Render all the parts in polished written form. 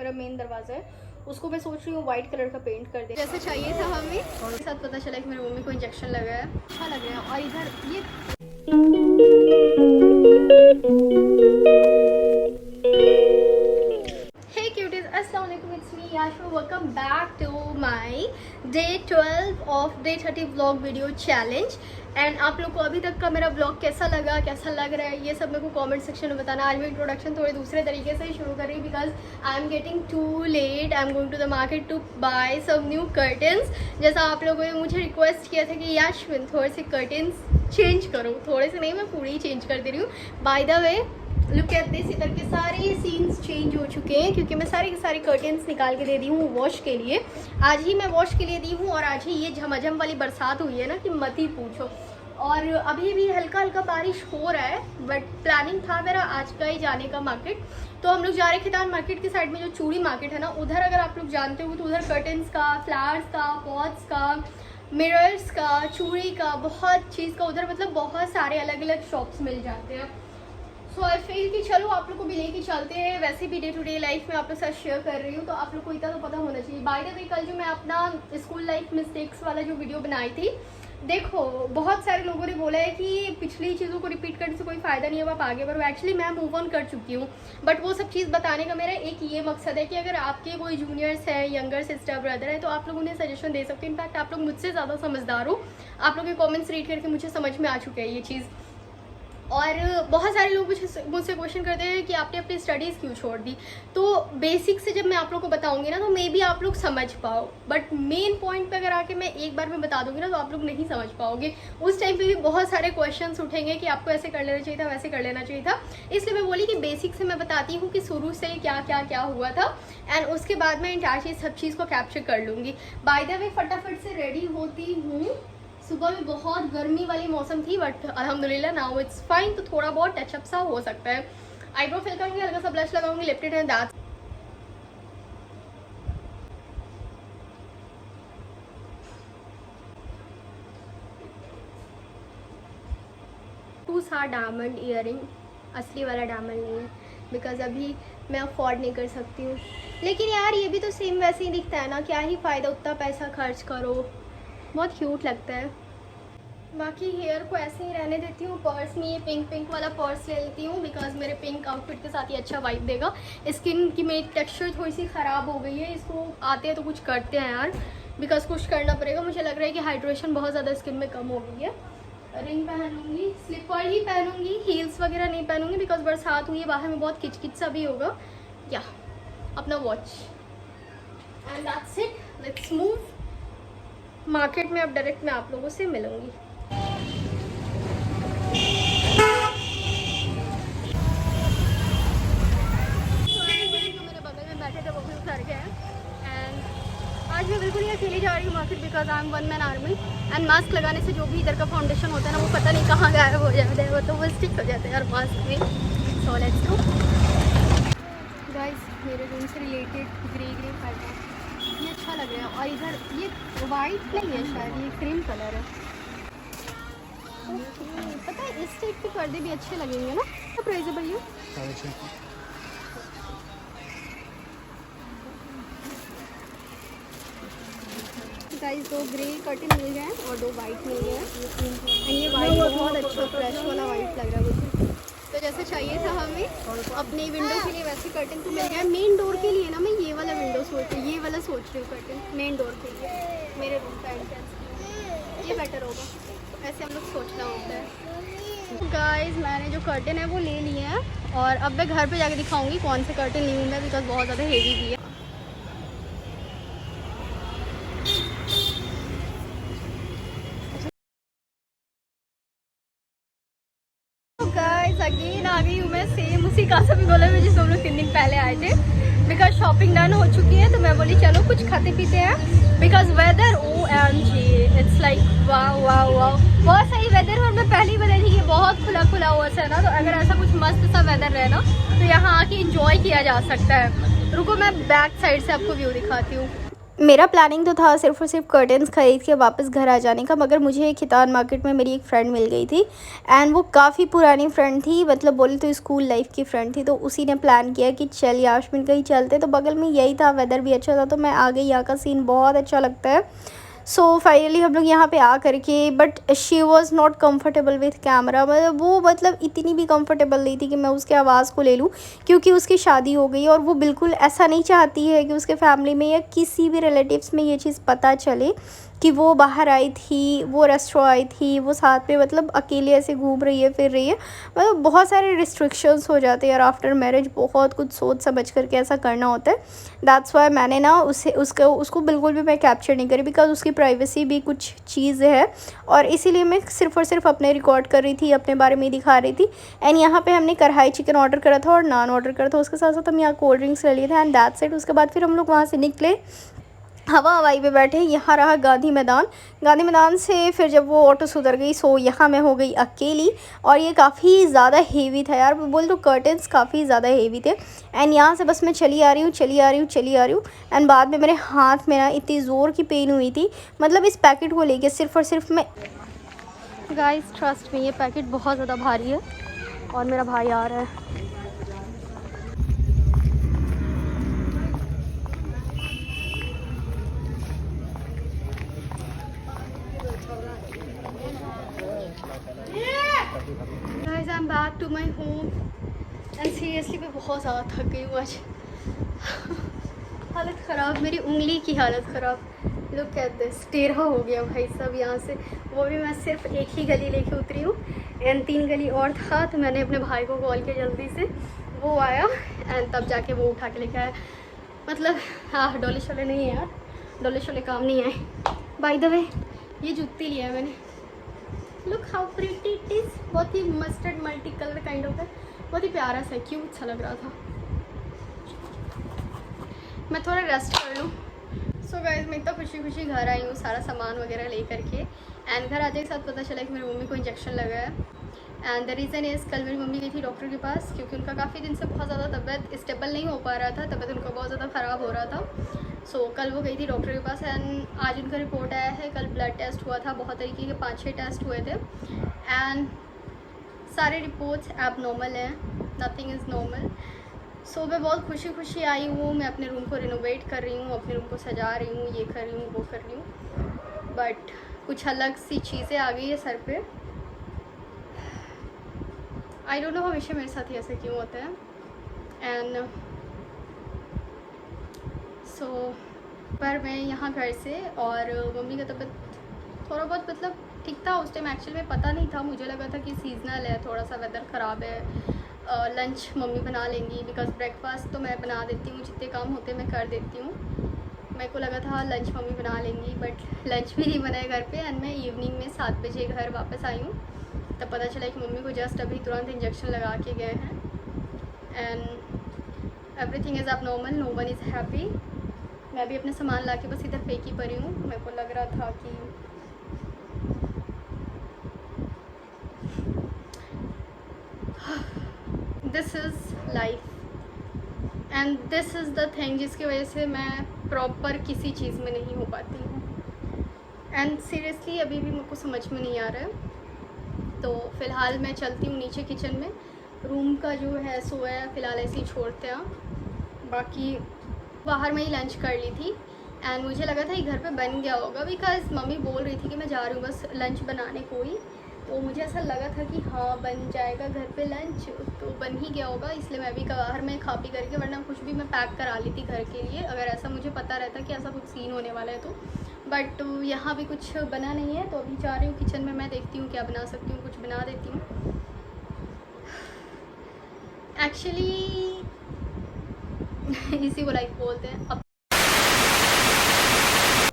मेरा मेन दरवाज़ा है, उसको मैं सोच रही हूँ वाइट कलर का पेंट कर दे जैसे चाहिए था हमें। और उसके साथ पता चला कि मेरी मम्मी को इंजेक्शन लगा है, अच्छा लग रहा है। और इधर ये हे क्यूटीज, अस्सलाम वालेकुम, it's me Yashu, welcome back to my day 12 of day 30 vlog video challenge. And आप लोग को अभी तक का मेरा ब्लॉग कैसा लगा, कैसा लग रहा है, ये सब मेरे को कमेंट सेक्शन में बताना। आज मैं इंट्रोडक्शन थोड़े दूसरे तरीके से ही शुरू कर रही हूँ because I am getting too late. I am going to the market to buy some new curtains. जैसा आप लोगों ने मुझे रिक्वेस्ट किया था कि याशविन थोड़े से कर्टन्स चेंज करो, थोड़े से नहीं, मैं पूरी ही चेंज कर दे रही हूँ। By the way look at this, इधर के सारे सीन्स चेंज हो चुके हैं क्योंकि मैं सारे के सारे कर्टन्स निकाल के दे दी हूँ वॉश के लिए। आज ही मैं वॉश के लिए दी हूँ और आज ही ये झमाझम वाली बरसात हुई है ना कि मत ही पूछो। और अभी भी हल्का हल्का बारिश हो रहा है, बट प्लानिंग था मेरा आज का ही जाने का मार्केट। तो हम लोग जा रहे खितान मार्केट की साइड में जो चूड़ी मार्केट है ना, उधर अगर आप लोग जानते हो तो उधर कर्टन्स का, फ्लावर्स का, पॉट्स का, मिरर्स का, चूड़ी का, बहुत चीज़ का उधर मतलब बहुत सारे अलग अलग शॉप्स मिल जाते हैं। सो आई फील कि चलो आप लोग को भी लेके चलते हैं। वैसे भी डे टू डे लाइफ में आप लोग साथ शेयर कर रही हूँ तो आप लोग को इतना तो पता होना चाहिए। बाय द वे कल जो मैं अपना स्कूल लाइफ मिस्टेक्स वाला जो वीडियो बनाई थी, देखो बहुत सारे लोगों ने बोला है कि पिछली चीज़ों को रिपीट करने से कोई फ़ायदा नहीं है, आप आगे बढ़ो। एक्चुअली मैं मूव ऑन कर चुकी हूँ, बट वो सब चीज़ बताने का मेरा एक ये मकसद है कि अगर आपके कोई जूनियर्स है, यंगर सिस्टर ब्रदर है, तो आप लोग उन्हें सजेशन दे सकते हो। इनफैक्ट आप लोग मुझसे ज़्यादा समझदार हो, आप लोग के कॉमेंट्स रीड करके मुझे समझ में आ चुका है ये चीज़। और बहुत सारे लोग मुझसे क्वेश्चन करते हैं कि आपने अपनी स्टडीज़ क्यों छोड़ दी। तो बेसिक से जब मैं आप लोग को बताऊंगी ना तो मे बी आप लोग समझ पाओ, बट मेन पॉइंट पे अगर आके मैं एक बार में बता दूंगी ना तो आप लोग नहीं समझ पाओगे। उस टाइम पे भी बहुत सारे क्वेश्चंस उठेंगे कि आपको ऐसे कर लेना चाहिए था, वैसे कर लेना चाहिए था। इसलिए मैं बोली कि बेसिक से मैं बताती हूँ कि शुरू से क्या क्या क्या हुआ था, एंड उसके बाद मैं इंटायर सब चीज़ को कैप्चर कर लूँगी। बाय द वे फटाफट से रेडी होती हूँ। सुबह में बहुत गर्मी वाली मौसम थी, बट अल्हम्दुलिल्लाह नाउ इट्स फाइन। तो थोड़ा बहुत टचअप सा हो सकता है। आईब्रो फिल करूँगी, हल्का सा ब्लश लगाऊंगी, लिप्टेड एंड दैट्स टू सा डायमंड ईयरिंग, असली वाला डायमंड नहीं है बिकॉज अभी मैं अफोर्ड नहीं कर सकती हूँ। लेकिन यार ये भी तो सेम वैसे ही दिखता है ना, क्या ही फ़ायदा उतना पैसा खर्च करो। बहुत क्यूट लगता है। बाकी हेयर को ऐसे ही रहने देती हूँ। पर्स में ये पिंक वाला पर्स ले लेती हूँ बिकॉज मेरे पिंक आउटफिट के साथ ये अच्छा वाइब देगा। स्किन की मेरी टेक्सचर थोड़ी सी ख़राब हो गई है, इसको आते हैं तो कुछ करते हैं यार, बिकॉज कुछ करना पड़ेगा। मुझे लग रहा है कि हाइड्रेशन बहुत ज़्यादा स्किन में कम हो गई है। रिंग पहनूंगी, स्लीपर ही पहनूंगी, हील्स वगैरह नहीं पहनूंगी बिकॉज बरसात हुई है, बाहर में बहुत किचकिच सा भी होगा। या अपना watch and that's it, let's move. Market में अब डायरेक्ट मैं आप लोगों से मिलूंगी। मेरे बगल में बैठे थे वो भी उतर गए एंड आज मैं बिल्कुल ही अकेली जा रही हूँ market because I M one man army. And mask लगाने से जो भी इधर का फाउंडेशन होता है ना वो पता नहीं कहाँ गायब हो जाता है, वो तो वो स्टिक हो जाता है यार मास्क में। So let's go guys. मेरे रूम से रिलेटेड ग्रे फाइबर ये अच्छा लग रहा है। और इधर ये वाइट नहीं है शायद, ये क्रीम कलर है। पता है इस टाइप के पर्दे भी अच्छे लगेंगे ना। प्राइस है भैया? गाइस दो ग्रे कर्टन मिल गए और दो वाइट मिल गए एंड ये वाइट बहुत अच्छा फ्रेश वाला वाइट लग रहा है मुझे। तो जैसे चाहिए था हमें अपने विंडो के लिए वैसे कर्टन तो मिल गया। मेन डोर के लिए ना मैं ये वाला ये वाला सोच रही हूँ कर्टन मेन डोर के लिए, मेरे रूम का एंट्रेंस ये बेटर होगा। ऐसे हम लोग सोचना होता है। गाइस मैंने जो कर्टन है वो ले लिए हैं और अब मैं घर पे जाके दिखाऊंगी कौन से कर्टन ली हूँ मैं, बिकॉज बहुत ज़्यादा हेवी भी है। गाइस अगेन आ गई हूँ मैं सेम उसी कासा भी बोला मैं जिस हम लोग 3 दिन पहले आए थे। बिकॉज शॉपिंग डन हो चुकी है तो मैं बोली चलो कुछ खाते पीते हैं because weather OMG it's like वाह वाह वाह, बहुत सही वेदर है। और मैं पहले ही बताई थी कि बहुत खुला खुला हुआ है ना, तो अगर ऐसा कुछ मस्त सा वेदर रहे ना तो यहाँ आके इंजॉय किया जा सकता है। रुको मैं बैक साइड से आपको व्यू दिखाती हूँ। मेरा प्लानिंग तो था सिर्फ़ और सिर्फ कर्टन्स ख़रीद के वापस घर आ जाने का, मगर मुझे खितान मार्केट में मेरी एक फ़्रेंड मिल गई थी एंड वो काफ़ी पुरानी फ्रेंड थी, मतलब बोले तो स्कूल लाइफ की फ़्रेंड थी। तो उसी ने प्लान किया कि चल यास्मीन कहीं चलते, तो बगल में यही था, वेदर भी अच्छा था, तो मैं आ गई। यहाँ का सीन बहुत अच्छा लगता है। सो फाइनली हम लोग यहाँ पे आ करके, but she was not comfortable with camera, मतलब वो मतलब इतनी भी कम्फर्टेबल नहीं थी कि मैं उसके आवाज़ को ले लूँ, क्योंकि उसकी शादी हो गई और वो बिल्कुल ऐसा नहीं चाहती है कि उसके फैमिली में या किसी भी रिलेटिव्स में ये चीज़ पता चले कि वो बाहर आई थी, वो रेस्टोरेंट आई थी, वो साथ में मतलब अकेले ऐसे घूम रही है, फिर रही है। मतलब बहुत सारे रिस्ट्रिक्शंस हो जाते हैं और आफ्टर मैरिज बहुत कुछ सोच समझ करके ऐसा करना होता है। दैट्स वाई मैंने ना उसको बिल्कुल भी मैं कैप्चर नहीं करी, बिकॉज उसकी प्राइवेसी भी कुछ चीज़ है और इसीलिए मैं सिर्फ़ और सिर्फ अपने रिकॉर्ड कर रही थी, अपने बारे में दिखा रही थी। एंड यहाँ पे हमने कढ़ाई चिकन ऑर्डर करा था और नान ऑर्डर करा था, उसके साथ साथ हम यहाँ कोल्ड ड्रिंक्स ले लिए थे एंड दैट्स इट। उसके बाद फिर हम लोग वहाँ से निकले, हवा हवाई पे बैठे। यहाँ रहा गांधी मैदान। गांधी मैदान से फिर जब वो ऑटो से उतर गई, सो यहाँ मैं हो गई अकेली और ये काफ़ी ज़्यादा हेवी था यार, बोल तो कर्टन्स काफ़ी ज़्यादा हेवी थे। एंड यहाँ से बस मैं चली आ रही हूँ एंड बाद में मेरे हाथ में ना इतनी ज़ोर की पेन हुई थी, मतलब इस पैकेट को लेके सिर्फ़ और सिर्फ मैं। गाइस ट्रस्ट मी, ये पैकेट बहुत ज़्यादा भारी है और मेरा भाई आ रहा है। Guys, I'm back to my home and seriously मैं बहुत ज़्यादा थक गई हूँ आज। हालत ख़राब, मेरी उंगली की हालत ख़राब। लोग कहते हैं टेढ़ा हो गया भाई सब यहाँ से। वो भी मैं सिर्फ एक ही गली लेके उतरी हूँ एंड 3 गली और था, तो मैंने अपने भाई को कॉल किया जल्दी से, वो आया एंड तब जाके वो उठा के लेके आया। मतलब हाँ, डोले शोले नहीं है यार, डोले शोले काम नहीं आए। बाय द वे ये जूती लिया है मैंने, look how pretty it is. बहुत ही mustard multi colour kind of है, बहुत ही प्यारा सा क्यूट सा लग रहा था। मैं थोड़ा रेस्ट कर लूँ। सो गाइस मैं इतना खुशी खुशी घर आई हूँ सारा सामान वगैरह ले करके एंड घर आते के साथ पता चला कि मेरी मम्मी को इंजेक्शन लगा है। एंड द रीज़न इज़ कल मेरी मम्मी गई थी डॉक्टर के पास, क्योंकि उनका काफ़ी दिन से बहुत ज़्यादा तबीयत स्टेबल नहीं हो पा रहा था, तबीयत उनका बहुत ज़्यादा ख़राब हो रहा था। सो कल वो गई थी डॉक्टर के पास एंड आज उनका रिपोर्ट आया है। कल ब्लड टेस्ट हुआ था, बहुत तरीके के 5-6 टेस्ट हुए थे एंड सारे रिपोर्ट्स एबनॉर्मल हैं, नथिंग इज़ नॉर्मल। सो मैं बहुत खुशी खुशी आई हूँ। मैं अपने रूम को रिनोवेट कर रही हूँ, अपने रूम को सजा रही हूँ, ये कर रही हूँ, वो कर रही हूँ, बट कुछ अलग सी चीज़ें आ गई है सर पे। आई डोंट नो हमेशा मेरे साथ ही ऐसे क्यों होता है। एंड सो पर मैं यहाँ घर से और मम्मी का तबीयत थोड़ा बहुत मतलब ठीक था उस टाइम। एक्चुअली में पता नहीं था, मुझे लगा था कि सीजनल है, थोड़ा सा वेदर ख़राब है, लंच मम्मी बना लेंगी, बिकॉज ब्रेकफास्ट तो मैं बना देती हूँ, जितने काम होते मैं कर देती हूँ। मेरे को लगा था लंच मम्मी बना लेंगी, बट लंच भी नहीं बनाया घर पे एंड मैं इवनिंग में 7 बजे घर वापस आई हूँ। तब पता चला कि मम्मी को जस्ट अभी तुरंत इंजेक्शन लगा के गए हैं एंड एवरीथिंग इज़ अब normal, no one is happy. मैं भी अपने सामान ला के बस इधर फेंकी पड़ी हूँ। मेरे को लग रहा था कि this is life and this is the thing जिसकी वजह से मैं प्रॉपर किसी चीज़ में नहीं हो पाती हूँ एंड सीरियसली अभी भी मेरे को समझ में नहीं आ रहा है। तो फ़िलहाल मैं चलती हूँ नीचे किचन में, रूम का जो है सो है फ़िलहाल ऐसे ही छोड़ते हैं। बाकी बाहर में ही लंच कर ली थी एंड मुझे लगा था ये घर पे बन गया होगा, बिकॉज मम्मी बोल रही थी कि मैं जा रही हूँ बस लंच बनाने को ही, तो मुझे ऐसा लगा था कि हाँ बन जाएगा घर पे लंच, तो बन ही गया होगा, इसलिए मैं भी बाहर में खा पी करके, वरना कुछ भी मैं पैक करा ली थी घर के लिए अगर ऐसा मुझे पता रहता कि ऐसा कुछ सीन होने वाला है तो। बट यहाँ भी कुछ बना नहीं है, तो अभी जा रही हूँ किचन में, मैं देखती हूँ क्या बना सकती हूँ, कुछ बना देती हूँ। एक्चुअली इसी को लाइफ बोलते हैं। अब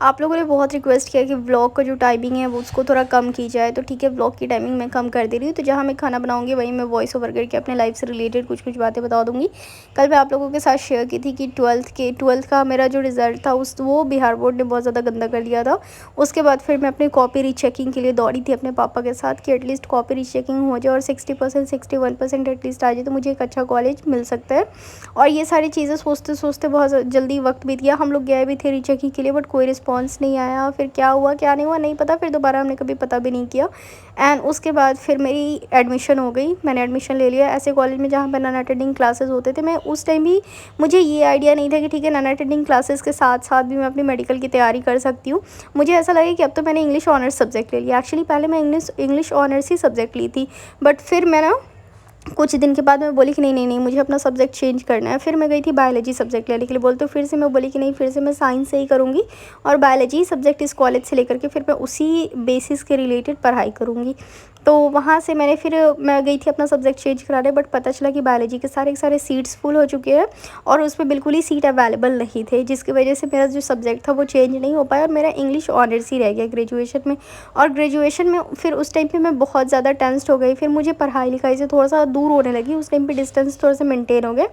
आप लोगों ने बहुत रिक्वेस्ट किया कि व्लॉग का जो टाइमिंग है वो उसको थोड़ा कम की जाए, तो ठीक है व्लॉग की टाइमिंग मैं कम कर दे रही हूँ। तो जहाँ मैं खाना बनाऊँगी वहीं मैं वॉइस ओवर करके अपने लाइफ से रिलेटेड कुछ बातें बता दूँगी। कल मैं आप लोगों के साथ शेयर की थी कि ट्वेल्थ का मेरा जो रिज़ल्ट था वो बिहार बोर्ड ने बहुत ज़्यादा गंदा कर दिया था। उसके बाद फिर मैं अपनी कॉपी रीचेकिंग के लिए दौड़ी थी अपने पापा के साथ कि एटलीस्ट कॉपी रीचेकिंग हो जाए और 60% 61% एटलीस्ट आ जाए तो मुझे एक अच्छा कॉलेज मिल सकता है। और ये सारी चीज़ें सोचते सोचते बहुत जल्दी वक्त बीत गया। हम लोग गए भी थे रीचेकिंग के लिए बट कोई रिस्पांस नहीं आया। फिर क्या हुआ क्या नहीं हुआ नहीं पता, फिर दोबारा हमने कभी पता भी नहीं किया। एंड उसके बाद फिर मेरी एडमिशन हो गई, मैंने एडमिशन ले लिया ऐसे कॉलेज में जहाँ पर नॉन अटेंडिंग क्लासेस होते थे। मैं उस टाइम भी मुझे ये आइडिया नहीं था कि ठीक है नॉन अटेंडिंग क्लासेस के साथ साथ भी मैं अपनी मेडिकल की तैयारी कर सकती हूँ। मुझे ऐसा लगा कि अब तो मैंने इंग्लिश ऑनर्स सब्जेक्ट ले लिया। एक्चुअली पहले मैं इंग्लिश ऑनर्स ही सब्जेक्ट ली थी, बट फिर मैं ना कुछ दिन के बाद मैं बोली कि नहीं मुझे अपना सब्जेक्ट चेंज करना है। फिर मैं गई थी बायोलॉजी सब्जेक्ट लेने के लिए, बोलते फिर से मैं बोली कि नहीं फिर से मैं साइंस से ही करूँगी और बायोलॉजी सब्जेक्ट इस कॉलेज से लेकर के फिर मैं उसी बेसिस के रिलेटेड पढ़ाई करूँगी। तो वहाँ से मैं गई थी अपना सब्जेक्ट चेंज कराने, बट पता चला कि बायोलॉजी के सारे सीट्स फुल हो चुके हैं और उसमें बिल्कुल ही सीट अवेलेबल नहीं थे, जिसकी वजह से मेरा जो सब्जेक्ट था वो चेंज नहीं हो पाया और मेरा इंग्लिश ऑनर्स ही रह गया ग्रेजुएशन में। और ग्रेजुएशन में फिर उस टाइम पे मैं बहुत ज़्यादा टेंस्ड हो गई। फिर मुझे पढ़ाई लिखाई से थोड़ा सा दूर होने लगी, उस टाइम पे डिस्टेंस थोड़ा सा मेंटेन हो गए।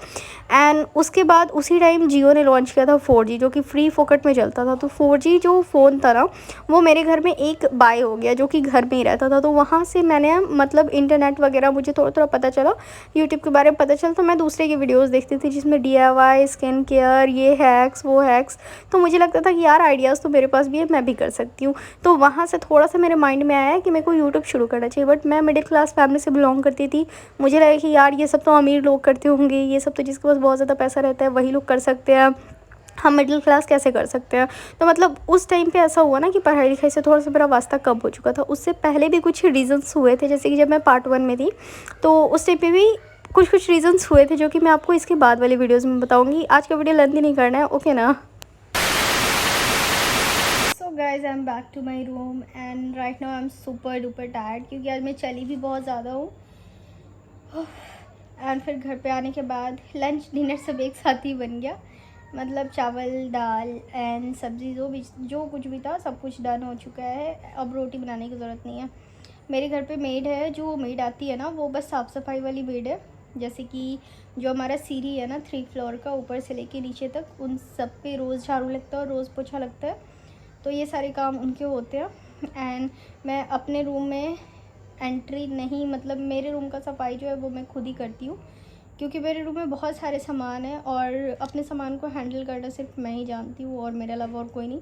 एंड उसके बाद उसी टाइम जियो ने लॉन्च किया था 4G जो कि फ्री फोकट में चलता था। तो 4G जो फ़ोन था ना वो मेरे घर में एक बाय हो गया जो कि घर में ही रहता था। तो वहाँ से मैंने मतलब इंटरनेट वगैरह मुझे थोड़ा पता चला, यूट्यूब के बारे में पता चला। तो मैं दूसरे की वीडियोस देखती थी जिसमें DIY स्किन केयर ये हैक्स वो हैक्स। तो मुझे लगता था कि यार आइडियाज़ तो मेरे पास भी है, मैं भी कर सकती हूँ। तो वहाँ से थोड़ा सा मेरे माइंड में आया कि मेरे को यूट्यूब शुरू करना चाहिए। बट मैं मिडिल क्लास फैमिली से बिलोंग करती थी, मुझे लगा कि यार ये सब तो अमीर लोग करते होंगे, ये सब तो जिसके पास बहुत ज़्यादा पैसा रहता है वही लोग कर सकते हैं, हम मिडिल क्लास कैसे कर सकते हैं। तो मतलब उस टाइम पे ऐसा हुआ ना कि पढ़ाई लिखाई से थोड़ा सा मेरा वास्ता कम हो चुका था। उससे पहले भी कुछ रीज़न्स हुए थे, जैसे कि जब मैं पार्ट 1 में थी तो उस टाइम पे भी कुछ रीज़न्स हुए थे जो कि मैं आपको इसके बाद वाली वीडियोज़ में बताऊँगी। आज का वीडियो लेंथी नहीं करना है, ओके ना। So guys I am back to my room and right now I am super duper tired क्योंकि आज मैं चली भी बहुत ज़्यादा हूँ। एंड फिर घर पे आने के बाद लंच डिनर सब एक साथ ही बन गया, मतलब चावल दाल एंड सब्ज़ी जो कुछ भी था सब कुछ डन हो चुका है। अब रोटी बनाने की ज़रूरत नहीं है। मेरे घर पे मेड है, जो मेड आती है ना वो बस साफ़ सफाई वाली मेड है। जैसे कि जो हमारा सीढ़ी है ना 3 फ्लोर का ऊपर से लेके नीचे तक, उन सब पे रोज़ झाड़ू लगता है और रोज़ पोछा लगता है। तो ये सारे काम उनके होते हैं। एंड मैं अपने रूम में एंट्री नहीं, मतलब मेरे रूम का सफाई जो है वो मैं खुद ही करती हूँ क्योंकि मेरे रूम में बहुत सारे सामान हैं और अपने सामान को हैंडल करना सिर्फ मैं ही जानती हूँ और मेरे अलावा और कोई नहीं।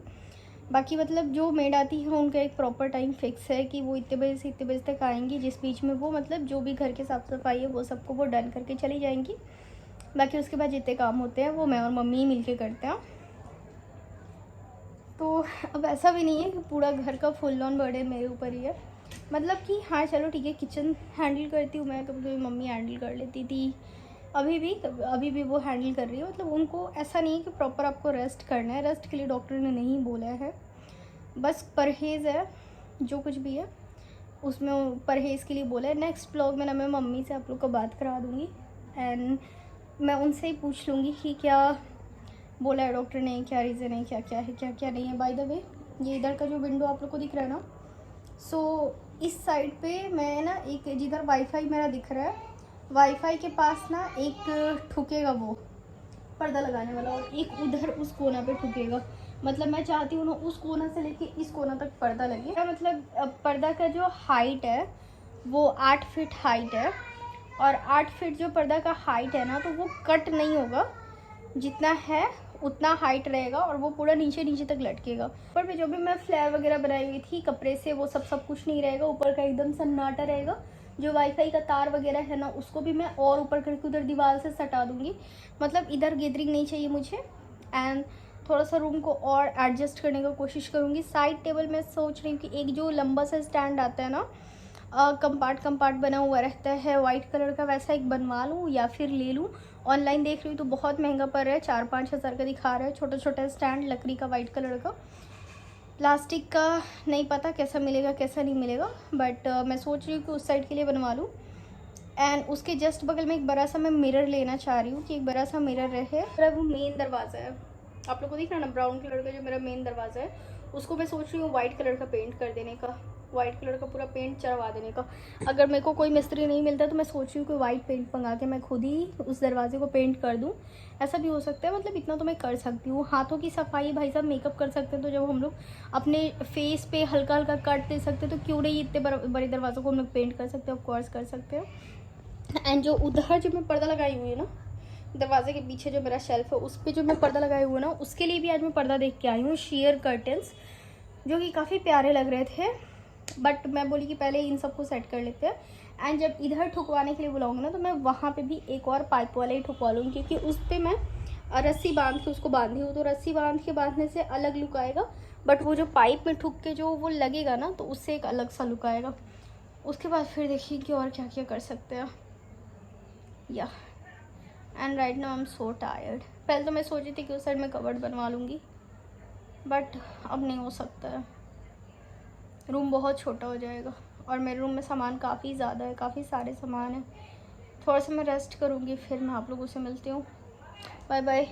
बाकी मतलब जो मेड आती है उनका एक प्रॉपर टाइम फिक्स है कि वो इतने बजे से इतने बजे तक आएंगी, जिस बीच में वो मतलब जो भी घर के साफ़ सफाई है वो सबको वो डन करके चली जाएंगी। बाकी उसके बाद जितने काम होते हैं वो मैं और मम्मी ही मिल के करते हैं। तो अब ऐसा भी नहीं है कि पूरा घर का फुल ऑन बर्डन मेरे ऊपर ही है। मतलब कि हाँ चलो ठीक है किचन हैंडल करती हूँ मैं, कभी कभी मम्मी हैंडल कर लेती थी, अभी भी वो हैंडल कर रही है। मतलब उनको ऐसा नहीं है कि प्रॉपर आपको रेस्ट करना है, रेस्ट के लिए डॉक्टर ने नहीं बोला है, बस परहेज़ है जो कुछ भी है उसमें परहेज़ के लिए बोला है। नेक्स्ट ब्लॉग में ना मैं मम्मी से आप लोग को बात करा दूँगी एंड मैं उनसे ही पूछ लूँगी कि क्या बोला है डॉक्टर ने, क्या रीज़न है, क्या क्या है क्या क्या नहीं है। बाय द वे ये इधर का जो विंडो आप लोग को दिख रहा है ना, सो इस साइड पे मैं ना एक जिधर वाईफाई मेरा दिख रहा है, वाईफाई के पास ना एक ठुकेगा वो पर्दा लगाने वाला और एक उधर उस कोना पे ठुकेगा। मतलब मैं चाहती हूँ ना उस कोना से लेके इस कोना तक पर्दा लगे। मतलब पर्दा का जो हाइट है वो 8 फीट हाइट है और 8 फीट जो पर्दा का हाइट है ना तो वो कट नहीं होगा, जितना है उतना हाइट रहेगा और वो पूरा नीचे तक लटकेगा। ऊपर पे जो भी मैं फ्लैर वगैरह बनाई हुई थी कपड़े से वो सब कुछ नहीं रहेगा, ऊपर का एकदम सन्नाटा रहेगा। जो वाईफाई का तार वगैरह है ना उसको भी मैं और ऊपर करके उधर दीवार से सटा दूंगी। मतलब इधर गैदरिंग नहीं चाहिए मुझे एंड थोड़ा सा रूम को और एडजस्ट करने का कोशिश करूँगी। साइड टेबल में सोच रही हूँ कि एक जो लंबा सा स्टैंड आता है ना कंपार्ट बना हुआ रहता है वाइट कलर का, वैसा एक बनवा लूँ या फिर ले लूँ। ऑनलाइन देख रही हूँ तो बहुत महंगा पड़ रहा है, 4-5 हज़ार का दिखा रहा है। छोटा स्टैंड लकड़ी का वाइट कलर का, प्लास्टिक का नहीं पता कैसा मिलेगा कैसा नहीं मिलेगा, बट मैं सोच रही हूँ कि उस साइड के लिए बनवा लूँ। एंड उसके जस्ट बगल में एक बड़ा सा मैं मिरर लेना चाह रही हूँ कि एक बड़ा सा मिरर रहे। वो मेन दरवाज़ा है आप लोग को दिख रहा है ना ब्राउन कलर का जो मेरा मेन दरवाज़ा है, उसको मैं सोच रही हूँ वाइट कलर का पेंट कर देने का, वाइट कलर का पूरा पेंट चढ़वा देने का। अगर मेरे को कोई मिस्त्री नहीं मिलता तो मैं सोच रही हूँ कि वाइट पेंट मंगा के मैं खुद ही उस दरवाजे को पेंट कर दूँ। ऐसा भी हो सकता है, मतलब इतना तो मैं कर सकती हूँ। हाथों की सफाई भाई साहब मेकअप कर सकते हैं, तो जब हम लोग अपने फेस पे हल्का हल्का कट दे सकते हैं तो क्यों नहीं इतने बड़े दरवाज़ों को हम लोग पेंट कर सकते हैं, ऑफकोर्स कर सकते हैं। एंड जो उधर जो मैं पर्दा लगाई हुई है ना दरवाजे के पीछे, जो मेरा शेल्फ है उस पर जो मैं पर्दा लगाई हुआ है ना, उसके लिए भी आज मैं पर्दा देख के आई हूँ, शेयर कर्टन्स, जो कि काफ़ी प्यारे लग रहे थे। बट मैं बोली कि पहले इन सबको सेट कर लेते हैं। एंड जब इधर ठुकवाने के लिए बुलाऊंगी ना, तो मैं वहाँ पे भी एक और पाइप वाला ही ठुकवा लूँगी, क्योंकि उस पर मैं रस्सी बांध के उसको बांधी हूँ, तो रस्सी बांध के बांधने से अलग लुक आएगा। बट वो जो पाइप में ठुक के जो वो लगेगा ना, तो उससे एक अलग सा लुक आएगा। उसके बाद फिर देखिए कि और क्या क्या कर सकते हैं। या and right now I am so tired. पहले तो मैं सोची थी कि उस साइड में कबर्ड बनवा लूँगी, बट अब नहीं हो सकता है, रूम बहुत छोटा हो जाएगा और मेरे रूम में सामान काफ़ी ज़्यादा है, काफ़ी सारे सामान हैं। थोड़ा सा मैं रेस्ट करूँगी, फिर मैं आप लोगों से मिलती हूँ। Bye bye.